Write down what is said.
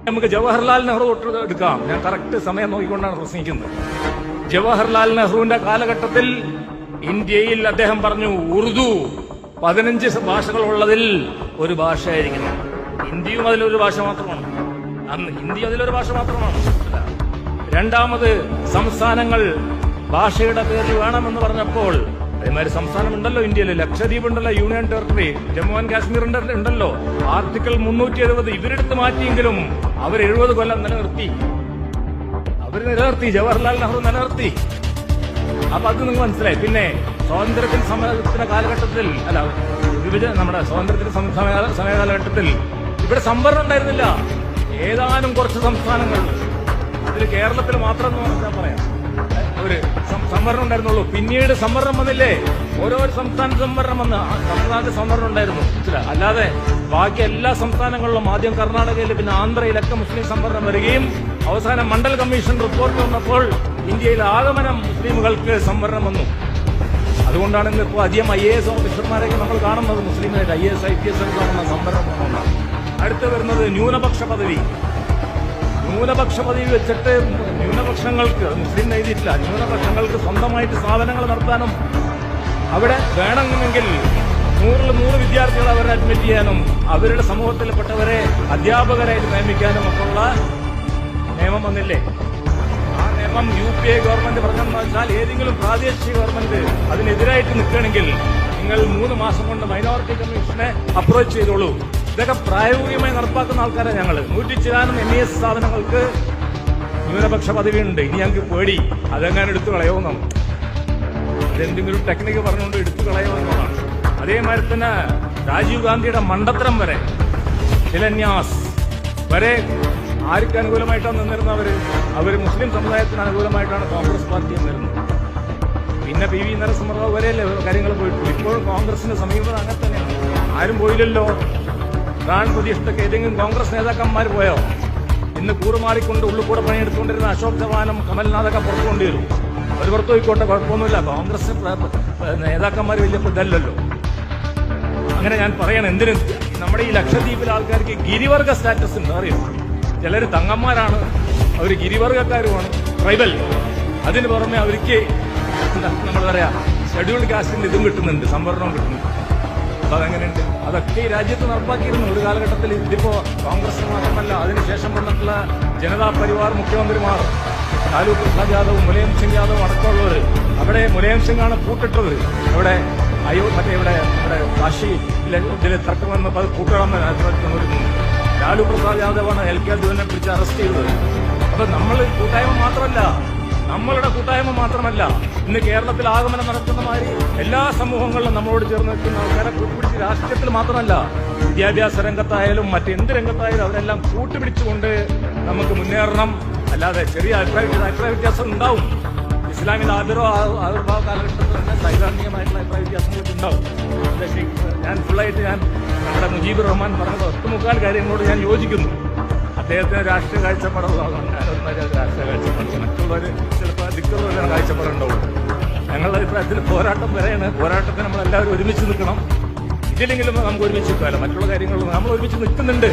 നമുക്ക് ജവഹർലാൽ നെഹ്റു തൊട്ട് എടുക്കാം. ഞാൻ കറക്റ്റ് സമയം നോക്കിക്കൊണ്ടാണ് പ്രസംഗിക്കുന്നത്. ജവഹർലാൽ നെഹ്റുവിന്റെ കാലഘട്ടത്തിൽ ഇന്ത്യയിൽ അദ്ദേഹം പറഞ്ഞു, ഉറുദു 15 ഭാഷകളുള്ളതിൽ ഒരു ഭാഷയായിരിക്കണം. ഹിന്ദിയും അതിലൊരു ഭാഷ മാത്രമാണ്. അന്ന് ഹിന്ദി അതിലൊരു ഭാഷ മാത്രമാണ്. രണ്ടാമത് സംസ്ഥാനങ്ങൾ ഭാഷയുടെ പേരിൽ വേണമെന്ന് പറഞ്ഞപ്പോൾ, അതേമാതിരി സംസ്ഥാനമുണ്ടല്ലോ ഇന്ത്യയിൽ, ലക്ഷദ്വീപ് ഉണ്ടല്ലോ, union territory, Jammu and Kashmir ഉണ്ടല്ലോ. ആർട്ടിക്കിൾ 370 ഇവരെടുത്ത് മാറ്റിയെങ്കിലും അവർ 70 കൊല്ലം നിലനിർത്തി. ജവഹർലാൽ നെഹ്റു നിലനിർത്തി. അപ്പൊ അത് നിങ്ങൾ മനസ്സിലായി. പിന്നെ സ്വാതന്ത്ര്യത്തിന് സമരത്തിന്റെ കാലഘട്ടത്തിൽ, അല്ല നമ്മുടെ സ്വാതന്ത്ര്യത്തിന് സമയകാലഘട്ടത്തിൽ ഇവിടെ സംവരണം ഉണ്ടായിരുന്നില്ല. ഏതാനും കുറച്ച് സംസ്ഥാനങ്ങൾ, അതിൽ കേരളത്തിൽ മാത്രം ഞാൻ പറയാം, ഒരു സംവരണം ഉണ്ടായിരുന്നുള്ളൂ. പിന്നീട് സംവരണം വന്നില്ലേ, ഓരോ സംസ്ഥാനത്ത് സംവരണം വന്ന് സംസ്ഥാനത്ത് സംവരണം ഉണ്ടായിരുന്നു. അല്ലാതെ ബാക്കി എല്ലാ സംസ്ഥാനങ്ങളിലും, ആദ്യം കർണാടകയിൽ പിന്നെ ആന്ധ്രയിലൊക്കെ മുസ്ലിം സംവരണം വരികയും അവസാനം മണ്ഡൽ കമ്മീഷൻ റിപ്പോർട്ട് വന്നപ്പോൾ ഇന്ത്യയിൽ ആഗമനം മുസ്ലിമുകൾക്ക് സംവരണം വന്നു. അതുകൊണ്ടാണ് ഇപ്പോൾ അധികം IAS ഓഫീസർമാരെയൊക്കെ നമ്മൾ കാണുന്നത് മുസ്ലിമായിട്ട്. IAS IPS കാണുന്ന സംവരണം വന്നുകൊണ്ടാണ്. അടുത്ത് വരുന്നത് ന്യൂനപക്ഷ പദവി. ന്യൂനപക്ഷ പദവി വെച്ചിട്ട് ന്യൂനപക്ഷങ്ങൾക്ക്, മുസ്ലിം എഴുതിയിട്ടില്ല, ന്യൂനപക്ഷങ്ങൾക്ക് സ്വന്തമായിട്ട് സ്ഥാപനങ്ങൾ നടത്താനും അവിടെ വേണമെങ്കിൽ 100 വിദ്യാർത്ഥികളെ അവരെ അഡ്മിറ്റ് ചെയ്യാനും അവരുടെ സമൂഹത്തിൽപ്പെട്ടവരെ അധ്യാപകരായിട്ട് നിയമിക്കാനും ഒക്കെയുള്ള നിയമം വന്നില്ലേ. ആ നിയമം UPA ഗവൺമെന്റ് പറഞ്ഞെന്ന് വെച്ചാൽ, ഏതെങ്കിലും പ്രാദേശിക ഗവൺമെന്റ് അതിനെതിരായിട്ട് നിൽക്കുകയാണെങ്കിൽ നിങ്ങൾ 3 മാസം കൊണ്ട് മൈനോറിറ്റി കമ്മീഷനെ അപ്രോച്ച് ചെയ്തോളൂ. ഇതൊക്കെ പ്രായോഗികമായി നടപ്പാക്കുന്ന ആൾക്കാരെ ഞങ്ങൾ. 100 MES സ്ഥാപനങ്ങൾക്ക് ന്യൂനപക്ഷ പദവിയുണ്ട്. ഇനി ഞങ്ങൾക്ക് പേടി അതെങ്ങനെ എടുത്തു കളയുമെന്നോ, അതെന്തെങ്കിലും ടെക്നിക്ക് പറഞ്ഞുകൊണ്ട് എടുത്തു കളയുമെന്നതാണ്. അതേമാതിരി തന്നെ രാജീവ് ഗാന്ധിയുടെ മണ്ടത്തരം വരെ, ശിലാന്യാസ് വരെ ആർക്ക് അനുകൂലമായിട്ടാണ് നിന്നിരുന്നവര്? അവർ മുസ്ലിം സമുദായത്തിന് അനുകൂലമായിട്ടാണ് കോൺഗ്രസ് പാർട്ടി നിന്നിരുന്നത്. പിന്നെ PV നരസിംഹറാവു വരെയല്ലേ കാര്യങ്ങൾ പോയിട്ടുള്ളൂ. ഇപ്പോഴും കോൺഗ്രസിന്റെ സമീപനം അങ്ങനെ തന്നെയാണ്. ആരും പോയില്ലല്ലോ. പ്രാൺ പ്രതിഷ്ഠയ്ക്ക് ഏതെങ്കിലും കോൺഗ്രസ് നേതാക്കന്മാർ പോയോ? ഇന്ന് കൂറുമാറിക്കൊണ്ട് ഉള്ളിക്കൂടെ പണിയെടുത്തുകൊണ്ടിരുന്ന അശോക് ചവാനും കമൽനാഥൊക്കെ പുറത്തു കൊണ്ടുവരും. അവർ പുറത്തു പോയിക്കോട്ടെ, കുഴപ്പമൊന്നുമില്ല. കോൺഗ്രസ് നേതാക്കന്മാർ വലിയ ഇതല്ലല്ലോ. അങ്ങനെ ഞാൻ പറയണം. എന്തിനും നമ്മുടെ ഈ ലക്ഷദ്വീപിലെ ആൾക്കാർക്ക് ഗിരിവർഗ സ്റ്റാറ്റസ് ഉണ്ട്, അറിയോ? ചിലർ തങ്ങന്മാരാണ്, അവർ ഗിരിവർഗക്കാരുമാണ്, ട്രൈബൽ. അതിന് പുറമെ അവർക്ക് നമ്മൾ പറയാ ഷെഡ്യൂൾഡ് കാസ്റ്റിന്റെ ഇതും കിട്ടുന്നുണ്ട്, സംവരണവും കിട്ടുന്നുണ്ട്. അപ്പൊ അതെങ്ങനെയുണ്ട്? അതൊക്കെ ഈ രാജ്യത്ത് നടപ്പാക്കിയിരുന്നു ഒരു കാലഘട്ടത്തിൽ. ഇതിപ്പോ കോൺഗ്രസ് മാത്രമല്ല, അതിനുശേഷം വന്നിട്ടുള്ള ജനതാ പരിവാർ മുഖ്യമന്ത്രിമാർ, ലാലു പ്രസാദ് യാദവും മുലയം സിംഗ് യാദവും അടക്കമുള്ളവർ. അവിടെ മുലയം സിംഗാണ് പൂട്ടിട്ടത്. ഇവിടെ മറ്റേ ഇവിടെ കാശി ഇതിൽ തർക്കം വന്നപ്പോൾ അത് കൂട്ടണമെന്ന് ലാലു പ്രസാദ് യാദവാണ് LK അദ്വാനിയെ പിടിച്ച് അറസ്റ്റ് ചെയ്തത്. അപ്പൊ നമ്മൾ കൂട്ടായ്മ മാത്രമല്ല, നമ്മളുടെ കൂട്ടായ്മ മാത്രമല്ല, ഇന്ന് കേരളത്തിൽ ആഗമനം നടക്കുന്ന മാതിരി എല്ലാ സമൂഹങ്ങളിലും നമ്മളോട് ചേർന്ന് നിൽക്കുന്ന ആൾക്കാരെ കൂട്ടുപിടിച്ച്, രാഷ്ട്രീയത്തിൽ മാത്രമല്ല വിദ്യാഭ്യാസ രംഗത്തായാലും മറ്റെന്ത് രംഗത്തായാലും അവരെല്ലാം കൂട്ടുപിടിച്ചുകൊണ്ട് നമുക്ക് മുന്നേറണം. അല്ലാതെ ചെറിയ അഭിപ്രായ വ്യത്യാസം ഉണ്ടാവും. ഇസ്ലാമിന്റെ ആവിർഭാവ കാലഘട്ടത്തിൽ തന്നെ സൈദ്ധാന്തികമായിട്ടുള്ള അഭിപ്രായ വ്യത്യാസങ്ങളൊക്കെ ഉണ്ടാവും. ഞാൻ ഫുള്ളായിട്ട് നമ്മുടെ മുജീബുർ റഹ്മാൻ പറഞ്ഞത് 1/3 കാര്യങ്ങളോട് ഞാൻ യോജിക്കുന്നു. അദ്ദേഹത്തിന് രാഷ്ട്രീയ കാഴ്ചപ്പാടുള്ളതാണ്. ഞാനൊരു രാഷ്ട്രീയ കാഴ്ചപ്പാട്, മറ്റുള്ളവർ ചിലപ്പോൾ ദിക്കുള്ള കാഴ്ചപ്പാടുണ്ടാവും. ഞങ്ങളുടെ അഭിപ്രായത്തിൽ പോരാട്ടം വരെയാണ്. പോരാട്ടത്തിന് നമ്മളെല്ലാവരും ഒരുമിച്ച് നിൽക്കണം. ഇതിലെങ്കിലും നമുക്ക് ഒരുമിച്ച് നിൽക്കാമല്ലോ. മറ്റുള്ള കാര്യങ്ങളിൽ നമ്മൾ ഒരുമിച്ച് നിൽക്കുന്നുണ്ട്.